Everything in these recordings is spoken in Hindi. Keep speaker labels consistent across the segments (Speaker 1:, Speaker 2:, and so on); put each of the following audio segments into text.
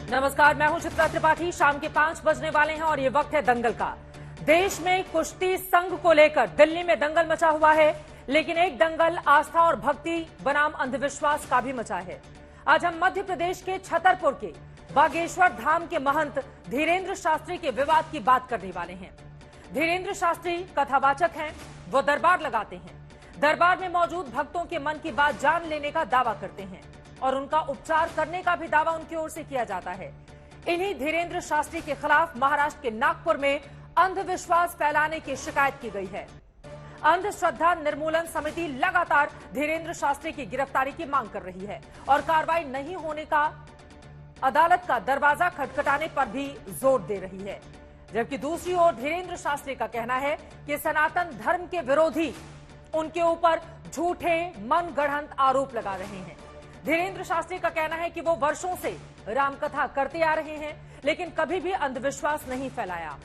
Speaker 1: नमस्कार, मैं हूं चित्रा त्रिपाठी। शाम के 5 बजने वाले हैं और ये वक्त है दंगल का। देश में कुश्ती संघ को लेकर दिल्ली में दंगल मचा हुआ है, लेकिन एक दंगल आस्था और भक्ति बनाम अंधविश्वास का भी मचा है। आज हम मध्य प्रदेश के छतरपुर के बागेश्वर धाम के महंत धीरेन्द्र शास्त्री के विवाद की बात करने वाले हैं। धीरेन्द्र शास्त्री कथावाचक हैं, वो दरबार लगाते हैं। दरबार में मौजूद भक्तों के मन की बात जान लेने का दावा करते हैं और उनका उपचार करने का भी दावा उनकी ओर से किया जाता है। इन्हीं धीरेन्द्र शास्त्री के खिलाफ महाराष्ट्र के नागपुर में अंधविश्वास फैलाने की शिकायत की गई है। अंधश्रद्धा निर्मूलन समिति लगातार धीरेन्द्र शास्त्री की गिरफ्तारी की मांग कर रही है और कार्रवाई नहीं होने का अदालत का दरवाजा खटखटाने पर भी जोर दे रही है। जबकि दूसरी ओर धीरेन्द्र शास्त्री का कहना है कि सनातन धर्म के विरोधी उनके ऊपर झूठे मनगढ़ंत आरोप लगा रहे हैं। धीरेन्द्र शास्त्री का कहना है कि वो वर्षों से रामकथा करते आ रहे हैं, लेकिन कभी भी अंधविश्वास नहीं फैलाया।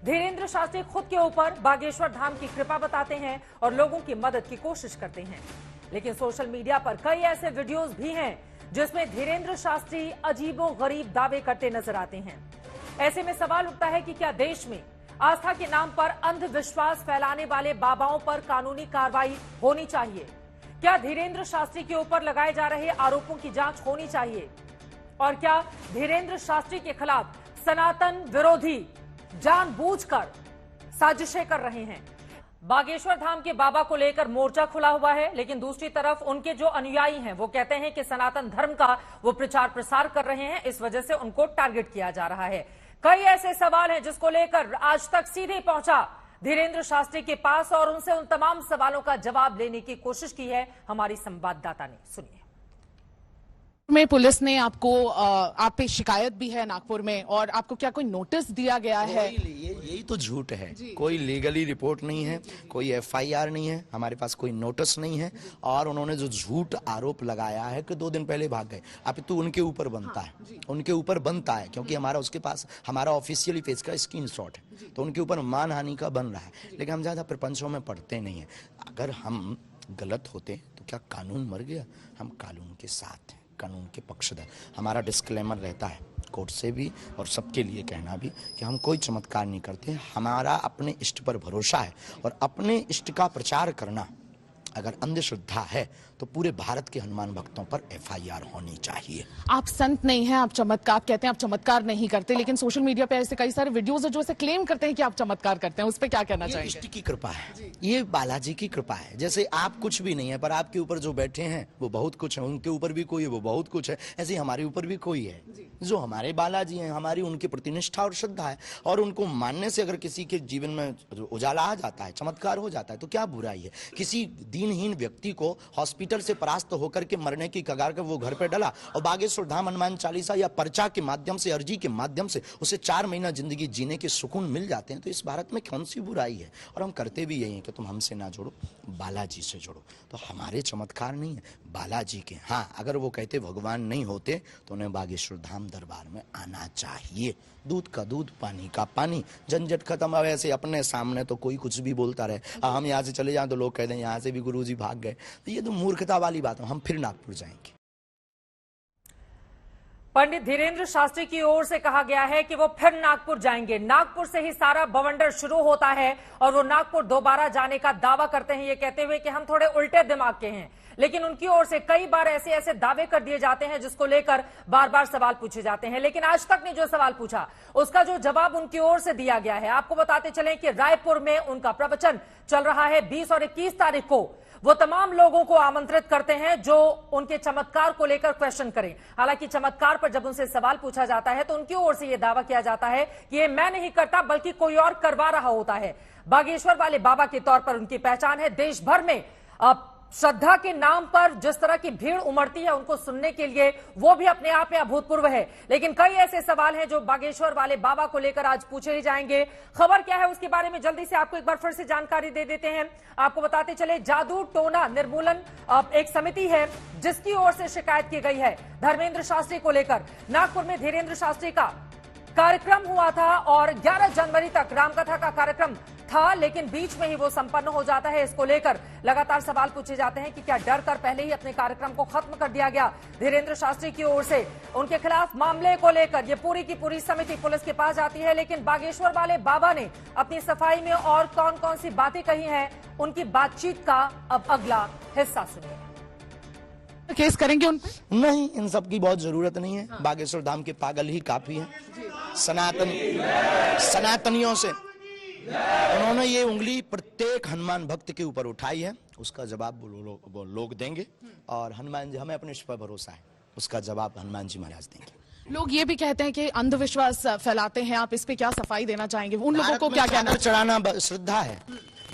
Speaker 1: धीरेन्द्र शास्त्री खुद के ऊपर बागेश्वर धाम की कृपा बताते हैं और लोगों की मदद की कोशिश करते हैं, लेकिन सोशल मीडिया पर कई ऐसे वीडियोस भी हैं जिसमें धीरेन्द्र शास्त्री अजीबोगरीब दावे करते नजर आते हैं। ऐसे में सवाल उठता है कि क्या देश में आस्था के नाम पर अंधविश्वास फैलाने वाले बाबाओं पर कानूनी कार्रवाई होनी चाहिए? क्या धीरेन्द्र शास्त्री के ऊपर लगाए जा रहे आरोपों की जांच होनी चाहिए? और क्या धीरेन्द्र शास्त्री के खिलाफ सनातन विरोधी जानबूझकर साजिशें कर रहे हैं? बागेश्वर धाम के बाबा को लेकर मोर्चा खुला हुआ है, लेकिन दूसरी तरफ उनके जो अनुयायी हैं वो कहते हैं कि सनातन धर्म का वो प्रचार प्रसार कर रहे हैं, इस वजह से उनको टारगेट किया जा रहा है। कई ऐसे सवाल हैं जिसको लेकर आज तक सीधे पहुंचा धीरेन्द्र शास्त्री के पास और उनसे उन तमाम सवालों का जवाब लेने की कोशिश की है हमारी संवाददाता ने। सुनिए।
Speaker 2: में पुलिस ने आपको आप पे शिकायत भी है नागपुर में, और आपको क्या कोई नोटिस दिया गया है?
Speaker 3: यही तो झूठ है। कोई लीगली रिपोर्ट नहीं है, कोई एफआईआर नहीं है, हमारे पास कोई नोटिस नहीं है। और उन्होंने जो झूठ आरोप लगाया है कि 2 दिन पहले भाग गए, अब तो उनके ऊपर बनता है, उनके ऊपर बनता है, क्योंकि हमारा उसके पास हमारा ऑफिशियली फेस का स्क्रीनशॉट है, तो उनके ऊपर मानहानि का बन रहा है। लेकिन हम ज्यादा प्रपंचों में पढ़ते नहीं है। अगर हम गलत होते तो क्या कानून मर गया? हम कानून के साथ हैं, कानून के पक्षधर। हमारा डिस्क्लेमर रहता है कोर्ट से भी और सबके लिए कहना भी कि हम कोई चमत्कार नहीं करते। हमारा अपने इष्ट पर भरोसा है और अपने इष्ट का प्रचार करना अगर अंधश्रद्धा है तो पूरे भारत के हनुमान भक्तों पर एफआईआर होनी चाहिए।
Speaker 2: आप संत नहीं हैं, आप चमत्कार कहते हैं, आप चमत्कार नहीं करते, लेकिन सोशल मीडिया पे ऐसे कई सारे वीडियोस है जो ऐसे क्लेम करते हैं कि आप चमत्कार करते हैं। उस पर क्या कहना चाहिए?
Speaker 3: इष्ट की कृपा है, ये बालाजी की कृपा है। जैसे आप कुछ भी नहीं है, पर आपके ऊपर जो बैठे हैं वो बहुत कुछ है, उनके ऊपर भी कोई है वो बहुत कुछ है, ऐसे ही हमारे ऊपर भी कोई है जो हमारे बालाजी हैं। हमारी उनके प्रति निष्ठा और श्रद्धा है, और उनको मानने से अगर किसी के जीवन में उजाला आ जाता है, चमत्कार हो जाता है, तो क्या बुराई है? किसी दीनहीन व्यक्ति को हॉस्पिटल से परास्त होकर के मरने की कगार पर वो घर पे डला और बागेश्वर धाम हनुमान चालीसा या पर्चा के माध्यम से, अर्जी के माध्यम से उसे 4 महीना जिंदगी जीने के सुकून मिल जाते हैं, तो इस भारत में कौन सी बुराई है? और हम करते भी यही है कि तुम हमसे ना जोड़ो, बालाजी से जोड़ो। तो हमारे चमत्कार नहीं है, बालाजी के। हाँ, अगर वो कहते भगवान नहीं होते तो उन्हें बागेश्वर धाम दरबार में आना चाहिए। दूध का दूध, पानी का पानी, झंझट खत्म। अब ऐसे अपने सामने तो कोई कुछ भी बोलता रहे, हम यहाँ से चले जाएं तो लोग कह दें यहाँ से भी गुरुजी भाग गए, तो ये तो मूर्खता वाली बात है। हम फिर नागपुर जाएंगे।
Speaker 1: पंडित धीरेन्द्र शास्त्री की ओर से कहा गया है कि वो फिर नागपुर जाएंगे। नागपुर से ही सारा बवंडर शुरू होता है और वो नागपुर दोबारा जाने का दावा करते हैं, ये कहते हुए कि हम थोड़े उल्टे दिमाग के हैं। लेकिन उनकी ओर से कई बार ऐसे दावे कर दिए जाते हैं जिसको लेकर बार बार सवाल पूछे जाते हैं, लेकिन आज तक ने जो सवाल पूछा उसका जो जवाब उनकी ओर से दिया गया है। आपको बताते चलें कि रायपुर में उनका प्रवचन चल रहा है 20 और 21 तारीख को। वो तमाम लोगों को आमंत्रित करते हैं जो उनके चमत्कार को लेकर क्वेश्चन करें। हालांकि चमत्कार पर जब उनसे सवाल पूछा जाता है तो उनकी ओर से यह दावा किया जाता है कि ये मैं नहीं करता बल्कि कोई और करवा रहा होता है। बागेश्वर वाले बाबा के तौर पर उनकी पहचान है। देश भर में श्रद्धा के नाम पर जिस तरह की भीड़ उमड़ती है उनको सुनने के लिए, वो भी अपने आप में अभूतपूर्व है। लेकिन कई ऐसे सवाल हैं जो बागेश्वर वाले बाबा को लेकर आज पूछे ही जाएंगे। खबर क्या है उसके बारे में जल्दी से आपको एक बार फिर से जानकारी दे देते हैं। आपको बताते चले, जादू टोना निर्मूलन एक समिति है जिसकी ओर से शिकायत की गई है धर्मेंद्र शास्त्री को लेकर। नागपुर में धीरेन्द्र शास्त्री का कार्यक्रम हुआ था और 11 जनवरी तक रामकथा का कार्यक्रम था, लेकिन बीच में ही वो संपन्न हो जाता है। इसको लेकर लगातार सवाल पूछे जाते हैं कि क्या डर कर पहले ही अपने कार्यक्रम को खत्म कर दिया गया धीरेन्द्र शास्त्री की ओर से। उनके खिलाफ मामले को लेकर ये पूरी की पूरी समिति पुलिस के पास जाती है, लेकिन बागेश्वर वाले बाबा ने अपनी सफाई में और कौन कौन सी बातें कही हैं, उनकी बातचीत का अब अगला हिस्सा सुनिए।
Speaker 2: केस करेंगे उन पे?
Speaker 3: नहीं, इन सब की बहुत जरूरत नहीं है। बागेश्वर धाम के पागल ही काफी हैं। सनातनियों से उन्होंने ये उंगली प्रत्येक हनुमान भक्त के ऊपर उठाई है, उसका जवाब वो लोग देंगे। और हनुमान जी, हमें अपने इस पर भरोसा है, उसका जवाब हनुमान जी महाराज देंगे।
Speaker 2: लोग ये भी कहते हैं कि अंधविश्वास फैलाते हैं, आप इस पे क्या सफाई देना चाहेंगे? उन लोगों को क्या कहना?
Speaker 3: चढ़ाना श्रद्धा है,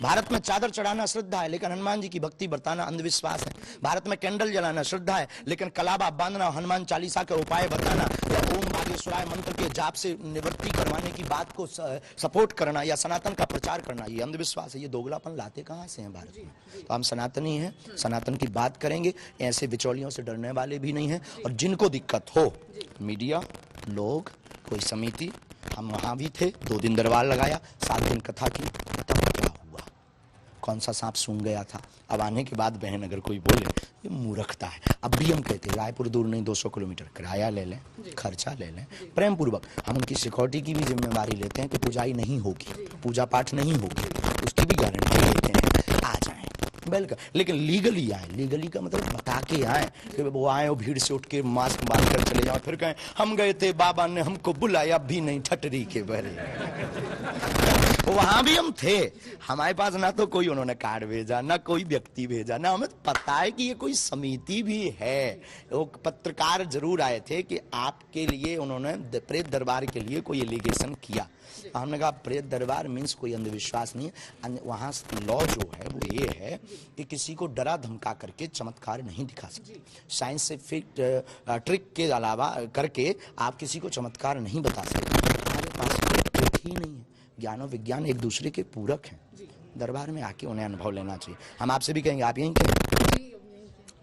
Speaker 3: भारत में चादर चढ़ाना श्रद्धा है, लेकिन हनुमान जी की भक्ति बरताना अंधविश्वास है। भारत में कैंडल जलाना श्रद्धा है, लेकिन कलाबा बांधना, हनुमान चालीसा के उपाय बताना या ओम बागेश्वराय मंत्र के जाप से निवृत्ति करवाने की बात को सपोर्ट करना या सनातन का प्रचार करना, ये अंधविश्वास है। ये दोगलापन लाते कहाँ से हैं भारत में? तो हम सनातनी हैं, सनातन की बात करेंगे, ऐसे बिचौलियों से डरने वाले भी नहीं है। और जिनको दिक्कत हो, मीडिया, लोग, कोई समिति, हम वहां भी थे, 2 दिन दरबार लगाया, 7 दिन कथा की, तब क्या हुआ? कौन सा सांप सूंघ गया था? अब आने के बाद बहन अगर कोई बोले, ये मूर्खता है। अब भी हम कहते हैं रायपुर दूर नहीं, 200 किलोमीटर किराया ले लें, खर्चा ले लें, प्रेम पूर्वक। हम उनकी सिक्योरिटी की भी जिम्मेवारी लेते हैं कि पूजाई नहीं होगी, पूजा पाठ नहीं होगी, उसकी भी गारंटी लेते हैं। आ जाएं, वेलकम, लेकिन लीगली आए। लीगली का मतलब बता के आए कि वो आए और भीड़ से उठ के मास्क बांध कर चले जाओ, फिर कहें हम गए थे, बाबा ने हमको बुलाया भी नहीं, ठटरी के बहरे। वहां भी हम थे, हमारे पास ना तो कोई उन्होंने कार्ड भेजा, ना कोई व्यक्ति भेजा, ना हमें पता है कि ये कोई समिति भी है। वो पत्रकार जरूर आए थे कि आपके लिए उन्होंने प्रेत दरबार के लिए कोई एलिगेशन किया। हमने कहा प्रेत दरबार मीन्स कोई अंधविश्वास नहीं है। वहां लॉ जो है वो ये है कि किसी को डरा धमका करके चमत्कार नहीं दिखा सकते। साइंटिफिक ट्रिक के अलावा करके आप किसी को चमत्कार नहीं बता सकते। हमारे पास ट्रिक ही नहीं है। ज्ञान और विज्ञान एक दूसरे के पूरक हैं। दरबार में आके उन्हें अनुभव लेना चाहिए। हम आपसे भी कहेंगे, आप यहीं कहेंगे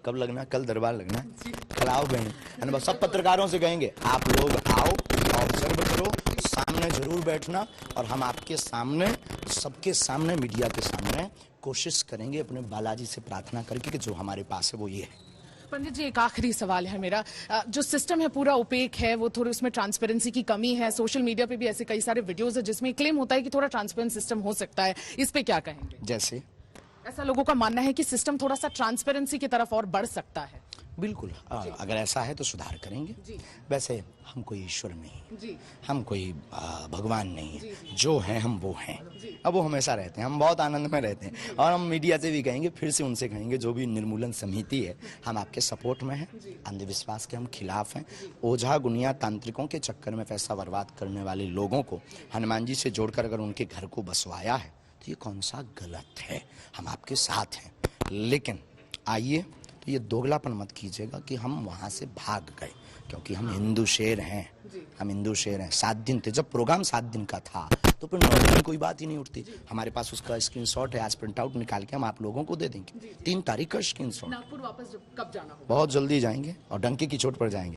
Speaker 3: कब लगना? कल दरबार लगना है, कल आओ बहन अनुभव। सब पत्रकारों से कहेंगे आप लोग आओ, ऑब्जर्व करो, सामने जरूर बैठना, और हम आपके सामने, सबके सामने, मीडिया के सामने कोशिश करेंगे अपने बालाजी से प्रार्थना करके कि जो हमारे पास है वो ये है।
Speaker 2: पंडित जी, एक आखिरी सवाल है मेरा। जो सिस्टम है पूरा ओपेक है, वो थोड़ी उसमें ट्रांसपेरेंसी की कमी है। सोशल मीडिया पे भी ऐसे कई सारे वीडियोस है जिसमें क्लेम होता है कि थोड़ा ट्रांसपेरेंट सिस्टम हो सकता है, इस पे क्या कहेंगे?
Speaker 3: जैसे
Speaker 2: ऐसा लोगों का मानना है कि सिस्टम थोड़ा सा ट्रांसपेरेंसी की तरफ और बढ़ सकता है।
Speaker 3: बिल्कुल, अगर ऐसा है तो सुधार करेंगे। वैसे हम कोई ईश्वर नहीं, हम कोई भगवान नहीं है, जो है हम वो हैं। अब वो हमेशा रहते हैं, हम बहुत आनंद में रहते हैं। और हम मीडिया से भी कहेंगे, फिर से उनसे कहेंगे, जो भी निर्मूलन समिति है, हम आपके सपोर्ट में हैं। अंधविश्वास के हम खिलाफ हैं। ओझा गुनिया तांत्रिकों के चक्कर में पैसा बर्बाद करने वाले लोगों को हनुमान जी से जोड़कर अगर उनके घर को बसवाया है तो ये कौन सा गलत है? हम आपके साथ हैं, लेकिन आइए तो ये दोगलापन मत कीजिएगा कि हम वहां से भाग गए, क्योंकि हम हिंदू शेर हैं। हम हिंदू शेर हैं। 7 दिन थे, जब प्रोग्राम 7 दिन का था तो फिर 9 दिन कोई बात ही नहीं उठती। हमारे पास उसका स्क्रीनशॉट है, आज प्रिंट आउट निकाल के हम आप लोगों को दे देंगे। 3 तारीख का स्क्रीनशॉट।
Speaker 2: नागपुर वापस कब जाना होगा?
Speaker 3: बहुत जल्दी जाएंगे और डंके की चोट पर जाएंगे।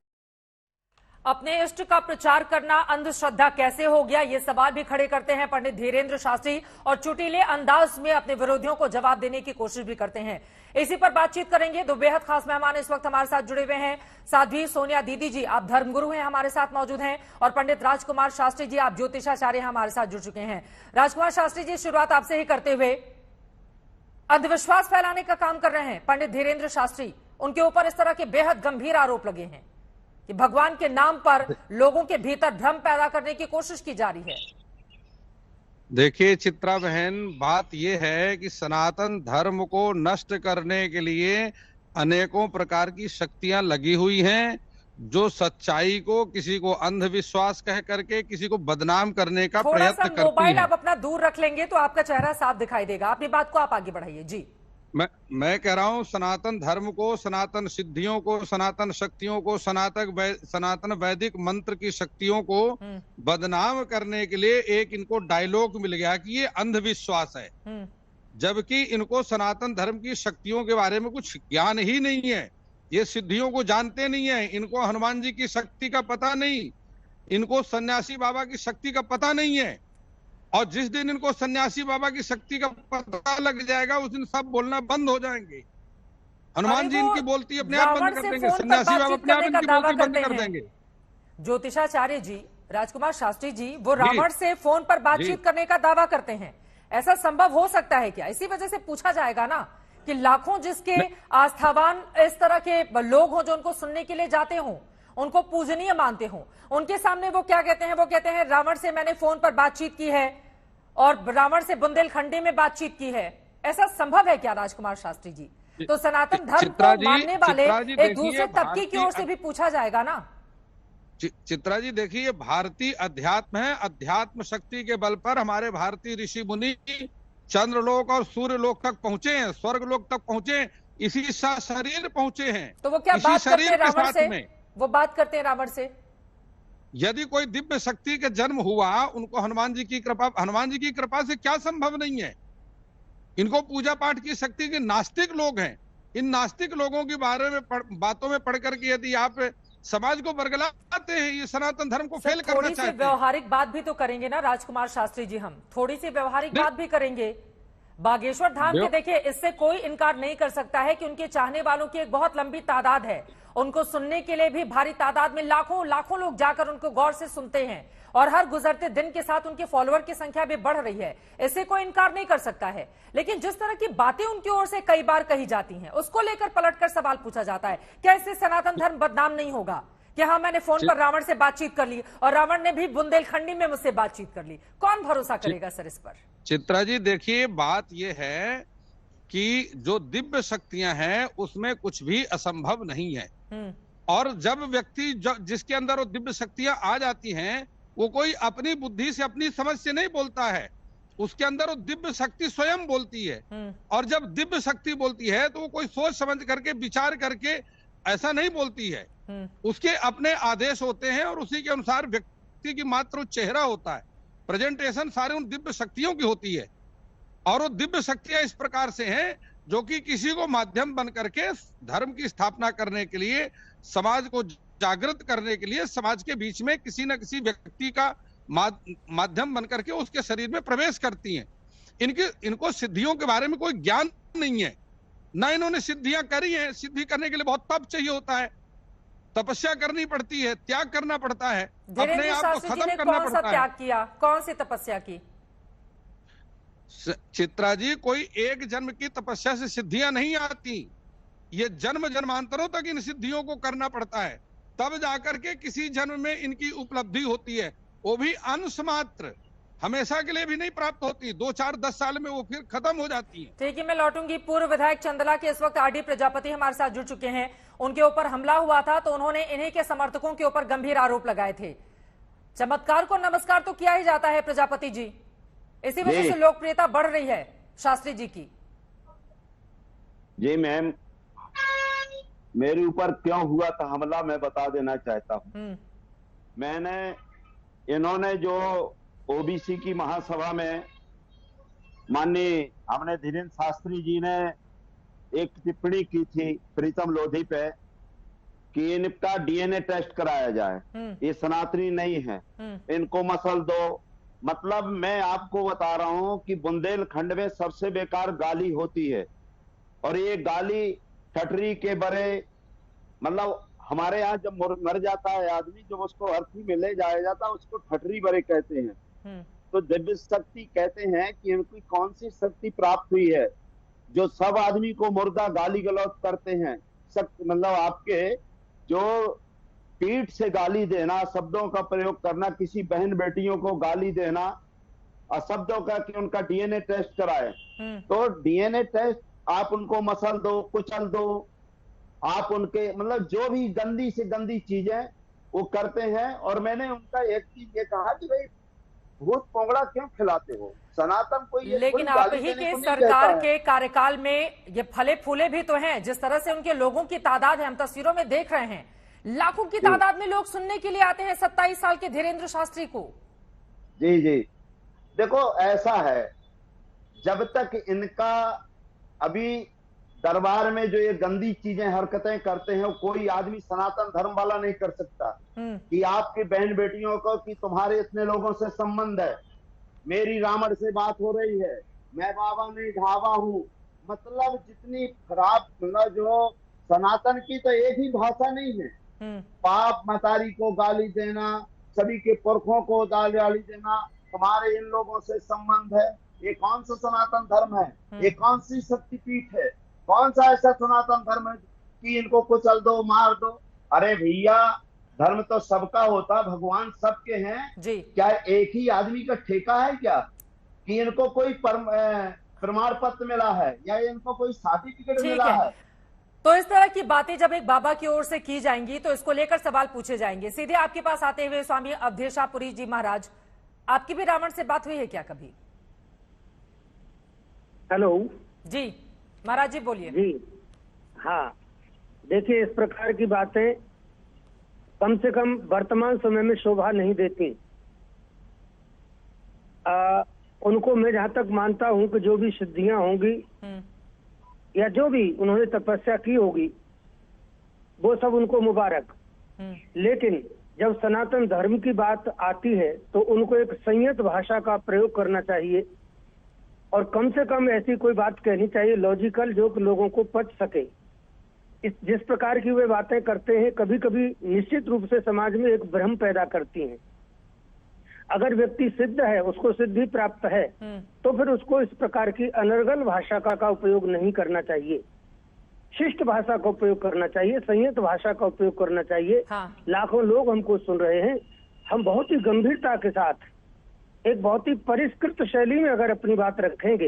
Speaker 1: अपने इष्ट का प्रचार करना अंधश्रद्धा कैसे हो गया, ये सवाल भी खड़े करते हैं पंडित धीरेन्द्र शास्त्री, और चुटीले अंदाज में अपने विरोधियों को जवाब देने की कोशिश भी करते हैं। इसी पर बातचीत करेंगे। 2 बेहद खास मेहमान इस वक्त हमारे साथ जुड़े हुए हैं। साध्वी सोनिया दीदी जी, आप धर्मगुरु हैं, हमारे साथ मौजूद हैं, और पंडित राजकुमार शास्त्री जी, आप ज्योतिषाचार्य हमारे साथ जुड़ चुके हैं। राजकुमार शास्त्री जी, शुरुआत आपसे ही करते हुए, अंधविश्वास फैलाने का काम कर रहे हैं पंडित धीरेन्द्र शास्त्री, उनके ऊपर इस तरह के बेहद गंभीर आरोप लगे हैं कि भगवान के नाम पर लोगों के भीतर भ्रम पैदा करने की कोशिश की जा रही है।
Speaker 4: देखिए चित्रा बहन, बात यह है कि सनातन धर्म को नष्ट करने के लिए अनेकों प्रकार की शक्तियां लगी हुई हैं, जो सच्चाई को, किसी को अंधविश्वास कह करके किसी को बदनाम करने का प्रयत्न करती हैं।
Speaker 1: मोबाइल आप अपना दूर रख लेंगे तो आपका चेहरा साफ दिखाई देगा। अपनी बात को आप आगे बढ़ाइए जी।
Speaker 4: मैं कह रहा हूं, सनातन धर्म को, सनातन सिद्धियों को, सनातन शक्तियों को, सनातन वैदिक मंत्र की शक्तियों को बदनाम करने के लिए एक इनको डायलॉग मिल गया कि ये अंधविश्वास है, जबकि इनको सनातन धर्म की शक्तियों के बारे में कुछ ज्ञान ही नहीं है। ये सिद्धियों को जानते नहीं है, इनको हनुमान जी की शक्ति का पता नहीं, इनको सन्यासी बाबा की शक्ति का पता नहीं है। और जिस दिन इनको सन्यासी बाबा की शक्ति का पता लग जाएगा उस दिन सब बोलना बंद हो जाएंगे। हनुमान जी इनकी बोलती अपने आप बंद कर देंगे, सन्यासी बाबा अपने आप इनकी बोलती बंद कर देंगे।
Speaker 1: ज्योतिषाचार्य जी, राजकुमार शास्त्री जी, वो रावण से फोन पर बातचीत करने का दावा करते हैं। ऐसा संभव हो सकता है क्या? इसी वजह से पूछा जाएगा ना कि लाखों जिसके आस्थावान इस तरह के लोग हों जो उनको सुनने के लिए जाते हों, उनको पूजनीय मानते हों, उनके सामने वो क्या कहते हैं? वो कहते हैं रावण से मैंने फोन पर बातचीत की है और रावण से बुंदेलखंडी में बातचीत की है। ऐसा संभव है क्या राजकुमार शास्त्री जी? तो सनातन धर्म को मानने वाले एक दूसरे तबके की ओर से भी पूछा जाएगा ना।
Speaker 4: चित्रा जी देखिए, भारतीय अध्यात्म है, अध्यात्म शक्ति के बल पर हमारे भारतीय ऋषि मुनि चंद्रलोक और सूर्यलोक तक पहुंचे हैं, स्वर्गलोक तक पहुंचे, इसी शरीर पहुंचे हैं।
Speaker 1: तो वो क्या बात करते हैं रावण से?
Speaker 4: में
Speaker 1: वो बात करते हैं रावण से।
Speaker 4: यदि कोई दिव्य शक्ति के जन्म हुआ, उनको हनुमान जी की कृपा से क्या संभव नहीं है? इनको पूजा पाठ की शक्ति के नास्तिक लोग हैं। इन नास्तिक लोगों के बारे में बातों में पढ़ करके यदि आप समाज को बरगलाते हैं, ये सनातन धर्म को फेल करना चाहते हैं।
Speaker 1: थोड़ी सी व्यवहारिक बात भी तो करेंगे ना राजकुमार शास्त्री जी, हम थोड़ी सी व्यवहारिक बात भी करेंगे। बागेश्वर धाम के देखिए, इससे कोई इनकार नहीं कर सकता है कि उनके चाहने वालों की एक बहुत लंबी तादाद है। उनको सुनने के लिए भी भारी तादाद में लाखों लाखों लोग जाकर उनको गौर से सुनते हैं और हर गुजरते दिन के साथ उनके फॉलोअर की संख्या भी बढ़ रही है। इससे कोई इनकार नहीं कर सकता है। लेकिन जिस तरह की बातें उनकी ओर से कई बार कही जाती हैं, उसको लेकर पलटकर सवाल पूछा जाता है, क्या इससे सनातन धर्म बदनाम नहीं होगा कि हाँ मैंने फोन पर रावण से बातचीत कर ली और रावण ने भी बुंदेलखंडी में मुझसे बातचीत कर ली? कौन भरोसा करेगा सर इस पर?
Speaker 4: चित्रा जी देखिए, बात यह है कि जो दिव्य शक्तियां हैं उसमें कुछ भी असंभव नहीं है। और जब व्यक्ति जिसके अंदर वो दिव्य शक्तियां आ जाती हैं, वो कोई अपनी बुद्धि से अपनी समझ से नहीं बोलता है, उसके अंदर वो दिव्य शक्ति स्वयं बोलती है। और जब दिव्य शक्ति बोलती है तो वो कोई सोच समझ करके विचार करके ऐसा नहीं बोलती है, उसके अपने आदेश होते हैं और उसी के अनुसार व्यक्ति की मात्र चेहरा होता है, प्रेजेंटेशन सारे उन दिव्य शक्तियों की होती है। और वो दिव्य शक्तियां इस प्रकार से हैं जो कि किसी को माध्यम बन करके धर्म की स्थापना करने के लिए, समाज को जागृत करने के लिए, समाज के बीच में किसी न किसी व्यक्ति का माध्यम बन करके उसके शरीर में प्रवेश करती हैं। इनको सिद्धियों के बारे में कोई ज्ञान नहीं है, ना इन्होंने सिद्धियां करी हैं। सिद्धि करने के लिए बहुत तप चाहिए होता है, तपस्या करनी पड़ती है, त्याग करना पड़ता है, अपने आप को खत्म करना पड़ता है।
Speaker 1: त्याग किया? कौन सी तपस्या की?
Speaker 4: चित्रा जी, कोई एक जन्म की तपस्या से सिद्धियां नहीं आती, ये जन्म जन्मांतरों तक इन सिद्धियों को करना पड़ता है, तब जाकर के किसी जन्म में इनकी उपलब्धि होती है। वो भी अंश मात्र, हमेशा के लिए भी नहीं प्राप्त होती, 2, 4, 10 साल में वो फिर खत्म हो जाती है।
Speaker 1: ठीक है, मैं लौटूंगी। पूर्व विधायक चंदला के इस वक्त आरडी प्रजापति हमारे साथ जुड़ चुके हैं। उनके ऊपर हमला हुआ था तो उन्होंने इन्हीं के समर्थकों के ऊपर गंभीर आरोप लगाए थे। चमत्कार को नमस्कार तो किया ही जाता है प्रजापति जी, इसी वजह से लोकप्रियता बढ़ रही है शास्त्री जी की।
Speaker 5: जी मैम, मेरे ऊपर क्यों हुआ था हमला मैं बता देना चाहता हूँ। इन्होंने जो ओबीसी की महासभा में माननीय हमने धीरेन्द्र शास्त्री जी ने एक टिप्पणी की थी प्रीतम लोधी पे कि इनका डीएनए टेस्ट कराया जाए, ये सनातनी नहीं है, इनको मसल दो। मतलब मैं आपको बता रहा हूं कि बुंदेलखंड में सबसे बेकार गाली होती है और ये गाली ठटरी के बड़े, मतलब हमारे यहाँ जब मर जाता है आदमी, जब उसको अर्थी में ले जाया जाता है उसको ठटरी बड़े कहते हैं। तो दिव्य शक्ति कहते हैं कि इनको कौन सी शक्ति प्राप्त हुई है जो सब आदमी को मुर्दा गाली गलौज करते हैं। मतलब आपके जो पीठ से गाली देना, शब्दों का प्रयोग करना, किसी बहन बेटियों को गाली देना, शब्दों का कि उनका डीएनए टेस्ट कराए, तो डीएनए टेस्ट आप उनको मसल दो, कुचल दो, आप उनके मतलब जो भी गंदी से गंदी चीजें वो करते हैं। और मैंने उनका एक चीज ये कहा कि भाई भूत पोंगड़ा क्यों खिलाते हो, सनातन कोई ये,
Speaker 1: लेकिन आप ही के सरकार के कार्यकाल में ये फले फूले भी तो हैं। जिस तरह से उनके लोगों की तादाद है, हम तस्वीरों में देख रहे हैं, लाखों की तादाद में लोग सुनने के लिए आते हैं 27 साल के धीरेन्द्र शास्त्री को।
Speaker 5: जी जी, देखो ऐसा है, जब तक इनका अभी दरबार में जो ये गंदी चीजें हरकतें करते हैं, कोई आदमी सनातन धर्म वाला नहीं कर सकता कि आपकी बहन बेटियों को कि तुम्हारे इतने लोगों से संबंध है, मेरी रावण से बात हो रही है, मैं बाबा नहीं ढाबा हूँ। मतलब जितनी खराब, मतलब जो सनातन की तो एक ही भाषा नहीं है। बाप मतारी को गाली देना, सभी के पुरखों को गाली देना, तुम्हारे इन लोगों से संबंध है। ये कौन सा सनातन धर्म है? ये कौन सी शक्तिपीठ है? कौन सा ऐसा सनातन धर्म है कि इनको कुचल दो, मार दो? अरे भैया, धर्म तो सबका होता, भगवान सबके हैं
Speaker 1: जी।
Speaker 5: क्या एक ही आदमी का ठेका है क्या कि इनको कोई प्रमाण पत्र मिला है या इनको कोई सर्टिफिकेट मिला है?
Speaker 1: तो इस तरह की बातें जब एक बाबा की ओर से की जाएंगी तो इसको लेकर सवाल पूछे जाएंगे। सीधे आपके पास आते हुए स्वामी अवधेशापुरी जी महाराज, आपकी भी रावण से बात हुई है क्या कभी?
Speaker 6: हेलो
Speaker 1: जी महाराज जी बोलिए।
Speaker 6: जी हाँ, देखिए इस प्रकार की बातें कम से कम वर्तमान समय में शोभा नहीं देती। उनको मैं जहां तक मानता हूं कि जो भी सिद्धियां होंगी या जो भी उन्होंने तपस्या की होगी वो सब उनको मुबारक। लेकिन जब सनातन धर्म की बात आती है तो उनको एक संयत भाषा का प्रयोग करना चाहिए और कम से कम ऐसी कोई बात कहनी चाहिए लॉजिकल, जो कि लोगों को पच सके। जिस प्रकार की वे बातें करते हैं कभी कभी निश्चित रूप से समाज में एक भ्रम पैदा करती हैं। अगर व्यक्ति सिद्ध है, उसको सिद्धि प्राप्त है, तो फिर उसको इस प्रकार की अनर्गल भाषा का उपयोग नहीं करना चाहिए। शिष्ट भाषा का उपयोग करना चाहिए, संयत भाषा का उपयोग करना चाहिए।
Speaker 1: हाँ।
Speaker 6: लाखों लोग हमको सुन रहे हैं, हम बहुत ही गंभीरता के साथ एक बहुत ही परिष्कृत शैली में अगर अपनी बात रखेंगे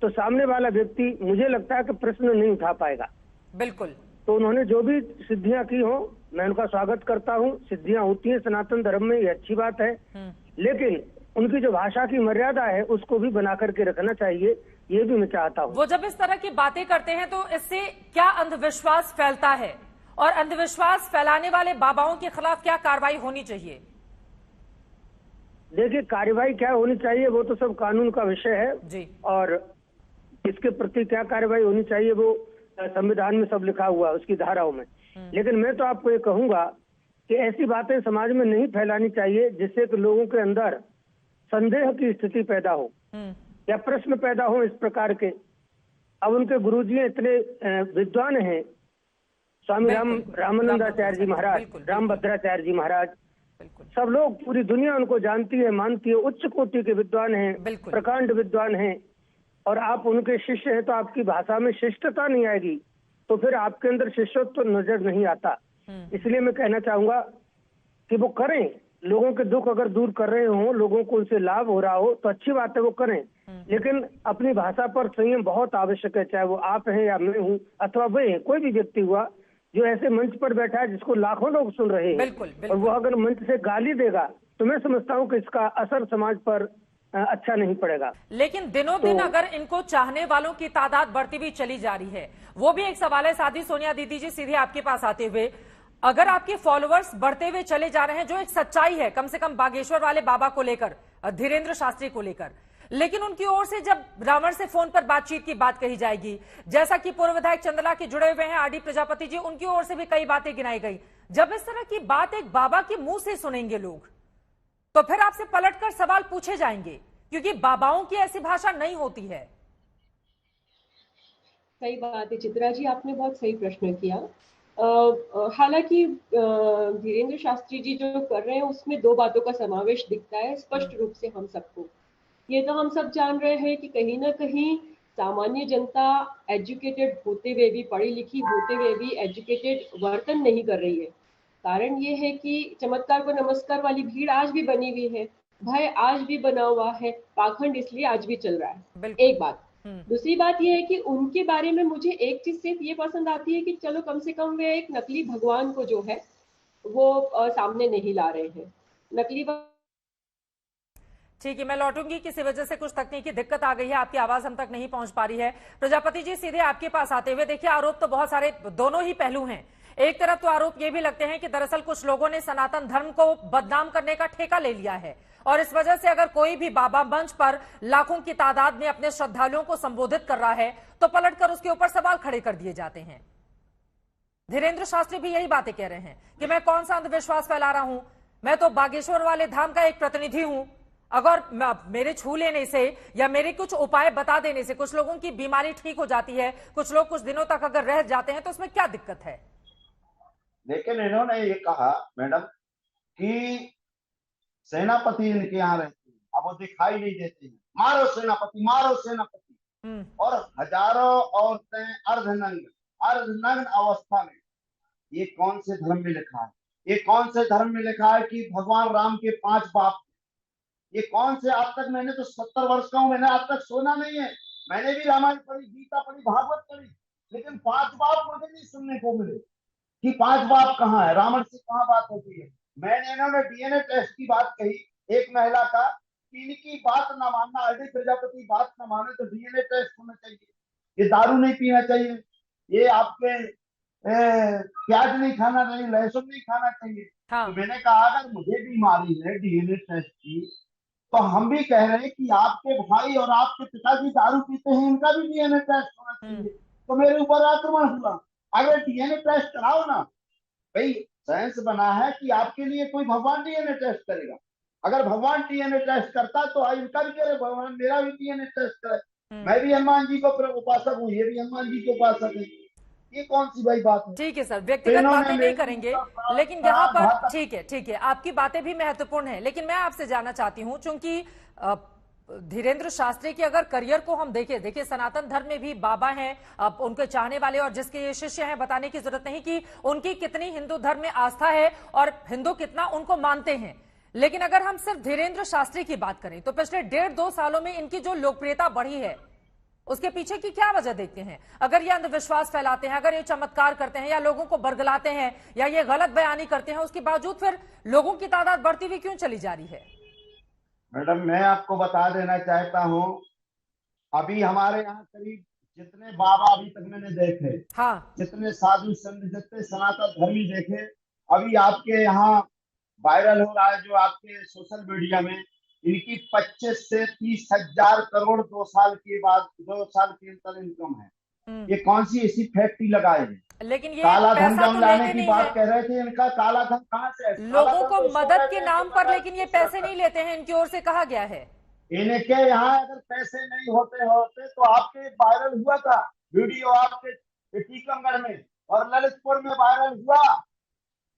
Speaker 6: तो सामने वाला व्यक्ति, मुझे लगता है कि प्रश्न नहीं उठा पाएगा।
Speaker 1: बिल्कुल।
Speaker 6: तो उन्होंने जो भी सिद्धियां की हो, मैं उनका स्वागत करता हूं। सिद्धियां होती हैं सनातन धर्म में, ये अच्छी बात है, लेकिन उनकी जो भाषा की मर्यादा है उसको भी बना करके रखना चाहिए, ये भी मैं चाहता हूं।
Speaker 1: वो जब इस तरह की बातें करते हैं तो इससे क्या अंधविश्वास फैलता है और अंधविश्वास फैलाने वाले बाबाओं के खिलाफ क्या कार्रवाई होनी चाहिए?
Speaker 6: देखिए, कार्रवाई क्या होनी चाहिए वो तो सब कानून का विषय है
Speaker 1: जी।
Speaker 6: और इसके प्रति क्या कार्रवाई होनी चाहिए वो संविधान में सब लिखा हुआ है, उसकी धाराओं में। लेकिन मैं तो आपको ये कहूंगा कि ऐसी बातें समाज में नहीं फैलानी चाहिए जिससे कि लोगों के अंदर संदेह की स्थिति पैदा हो या प्रश्न पैदा हो इस प्रकार के। अब उनके गुरुजी इतने विद्वान हैं, स्वामी रामानंदाचार्य जी महाराज, रामभद्राचार्य जी महाराज, सब लोग, पूरी दुनिया उनको जानती है, मानती है, उच्च कोटि के विद्वान हैं, प्रकांड विद्वान हैं, और आप उनके शिष्य हैं तो आपकी भाषा में शिष्टता नहीं आएगी, तो फिर आपके अंदर शिष्यत्व तो नजर नहीं आता। इसलिए मैं कहना चाहूंगा कि वो करें, लोगों के दुख अगर दूर कर रहे हो, लोगों को उनसे लाभ हो रहा हो तो अच्छी बात है, वो करें, लेकिन अपनी भाषा पर संयम बहुत आवश्यक है। चाहे वो आप हैं या मैं हूँ अथवा वे हैं, कोई भी व्यक्ति हुआ जो ऐसे मंच पर बैठा है जिसको लाखों लोग सुन रहे हैं और वो अगर मंच से गाली देगा तो मैं समझता हूँ कि इसका असर समाज पर अच्छा नहीं पड़ेगा।
Speaker 1: लेकिन दिनों दिन अगर इनको चाहने वालों की तादाद बढ़ती हुई चली जा रही है, वो भी एक सवाल है। साधी सोनिया दीदी जी, सीधे आपके पास आते हुए, अगर आपके फॉलोअर्स बढ़ते हुए चले जा रहे हैं, जो एक सच्चाई है कम से कम बागेश्वर वाले बाबा को लेकर, धीरेन्द्र शास्त्री को लेकर, लेकिन उनकी ओर से जब रावण से फोन पर बातचीत की बात कही जाएगी, जैसा कि पूर्व विधायक चंदला के जुड़े हुए हैं आरडी प्रजापति जी, उनकी ओर से भी कई बातें गिनाई गई, जब इस तरह की बात एक बाबा के मुंह से सुनेंगे लोग तो फिर आपसे पलटकर सवाल पूछे जाएंगे, क्योंकि बाबाओं की ऐसी भाषा नहीं होती है।
Speaker 7: सही बात है चित्रा जी, आपने बहुत सही प्रश्न किया। हालांकि धीरेन्द्र शास्त्री जी जो कर रहे हैं उसमें दो बातों का समावेश दिखता है स्पष्ट रूप से हम सबको। ये तो हम सब जान रहे हैं कि कहीं ना कहीं सामान्य जनता एजुकेटेड होते हुए भी, पढ़ी लिखी होते हुए भी एजुकेटेड वर्तन नहीं कर रही है। कारण ये है कि चमत्कार को नमस्कार वाली भीड़ आज भी बनी हुई है, भय आज भी बना हुआ है, पाखंड इसलिए आज भी चल रहा है। एक बात। दूसरी बात यह है कि उनके बारे में मुझे एक चीज सिर्फ ये पसंद आती है कि चलो कम से कम वे एक नकली भगवान को जो है वो सामने नहीं ला रहे हैं। नकली
Speaker 1: ठीक है, मैं लौटूंगी, किसी वजह से कुछ तकनीकी दिक्कत आ गई है, आपकी आवाज हम तक नहीं पहुंच पा रही है। प्रजापति जी, सीधे आपके पास आते हुए, देखिए आरोप तो बहुत सारे, दोनों ही पहलू हैं। एक तरफ तो आरोप ये भी लगते हैं कि दरअसल कुछ लोगों ने सनातन धर्म को बदनाम करने का ठेका ले लिया है और इस वजह से अगर कोई भी बाबा मंच पर लाखों की तादाद में अपने श्रद्धालुओं को संबोधित कर रहा है तो पलटकर उसके ऊपर सवाल खड़े कर दिए जाते हैं। धीरेन्द्र शास्त्री भी यही बातें कह रहे हैं कि मैं कौन सा अंधविश्वास फैला रहा हूं, मैं तो बागेश्वर वाले धाम का एक प्रतिनिधि हूं अगर मेरे छू लेने से या मेरे कुछ उपाय बता देने से कुछ लोगों की बीमारी ठीक हो जाती है, कुछ लोग कुछ दिनों तक अगर रह जाते हैं, तो उसमें क्या दिक्कत है?
Speaker 5: लेकिन इन्होंने ये कहा मैडम कि सेनापति इनके यहाँ रहते हैं, अब वो दिखाई नहीं देते हैं, मारो सेनापति, मारो सेनापति। और हजारों औरतें अर्धनग्न अवस्था में, ये कौन से धर्म में लिखा है? ये कौन से धर्म में लिखा है कि भगवान राम के 5 बाप? ये कौन से? आज तक मैंने तो 70 वर्ष का हूं, मैंने आज तक सुना नहीं है। मैंने भी रामायण पढ़ी, गीता पढ़ी, भागवत पढ़ी, लेकिन 5 बाप मुझे नहीं सुनने को मिले कि 5 बाप कहाँ है, रावण से कहाँ बात होती है। मैंने इन्होंने डीएनए टेस्ट की बात कही एक महिला का, इनकी बात ना मानना, आरडी प्रजापति बात ना माने तो डीएनए टेस्ट होना चाहिए, ये दारू नहीं पीना चाहिए, ये आपके प्याज नहीं खाना चाहिए, लहसुन नहीं खाना चाहिए।
Speaker 1: हाँ।
Speaker 5: तो मैंने कहा अगर मुझे बीमारी है डीएनए टेस्ट की, तो हम भी कह रहे हैं कि आपके भाई और आपके पिताजी दारू पीते हैं, इनका भी डीएनए टेस्ट होना चाहिए। तो मेरे ऊपर आक्रमण हुआ। अगर डीएनए टेस्ट कराओ ना भाई, साइंस बना है कि आपके लिए कोई भगवान डीएनए टेस्ट करेगा। अगर भगवान डीएनए टेस्ट करता तो इनका भी करे भगवान मेरा भी डीएनए टेस्ट करे। मैं भी हनुमान जी को उपासक हूँ, ये भी हनुमान जी के उपासक है, ये कौन सी भाई बात है?
Speaker 1: ठीक है सर, व्यक्तिगत बातें नहीं करेंगे, लेकिन यहाँ पर ठीक है, आपकी बातें भी महत्वपूर्ण है, लेकिन मैं आपसे जानना चाहती हूँ, चूंकि धीरेंद्र शास्त्री के अगर करियर को हम देखिए सनातन धर्म में भी बाबा हैं, अब उनके चाहने वाले और जिसके ये शिष्य हैं, बताने की जरूरत नहीं कि उनकी कितनी हिंदू धर्म में आस्था है और हिंदू कितना उनको मानते हैं। लेकिन अगर हम सिर्फ धीरेंद्र शास्त्री की बात करें तो पिछले 1.5-2 सालों में इनकी जो लोकप्रियता बढ़ी है, उसके पीछे की क्या वजह देखते हैं? अगर ये अंधविश्वास फैलाते हैं, अगर ये चमत्कार करते हैं या लोगों को बरगलाते हैं या ये गलत बयानी करते हैं, उसके बावजूद फिर लोगों की तादाद बढ़ती हुई क्यों चली जा रही है?
Speaker 5: मैडम मैं आपको बता देना चाहता हूँ, अभी हमारे यहाँ करीब जितने बाबा अभी तक मैंने देखे,
Speaker 1: हाँ,
Speaker 5: जितने साधु संत, जितने सनातन धर्मी देखे, अभी आपके यहाँ वायरल हो रहा है जो आपके सोशल मीडिया में, इनकी 25 से 30 हजार करोड़ 2 साल के अंतर इनकम है। ये कौन सी ऐसी फैक्ट्री लगाए हैं?
Speaker 1: लेकिन ये
Speaker 5: काला धन
Speaker 1: पैसा
Speaker 5: हम
Speaker 1: तो
Speaker 5: लाने
Speaker 1: लेते
Speaker 5: की
Speaker 1: नहीं
Speaker 5: बात
Speaker 1: है
Speaker 5: कह रहे थे, इनका काला धन कहाँ से है?
Speaker 1: लोगों को मदद के नाम पर, लेकिन ये पैसे नहीं लेते हैं, इनकी ओर से कहा गया है।
Speaker 5: इनके यहाँ अगर पैसे नहीं होते तो आपके वायरल हुआ था वीडियो, आपके टीकमगढ़ में और ललितपुर में वायरल हुआ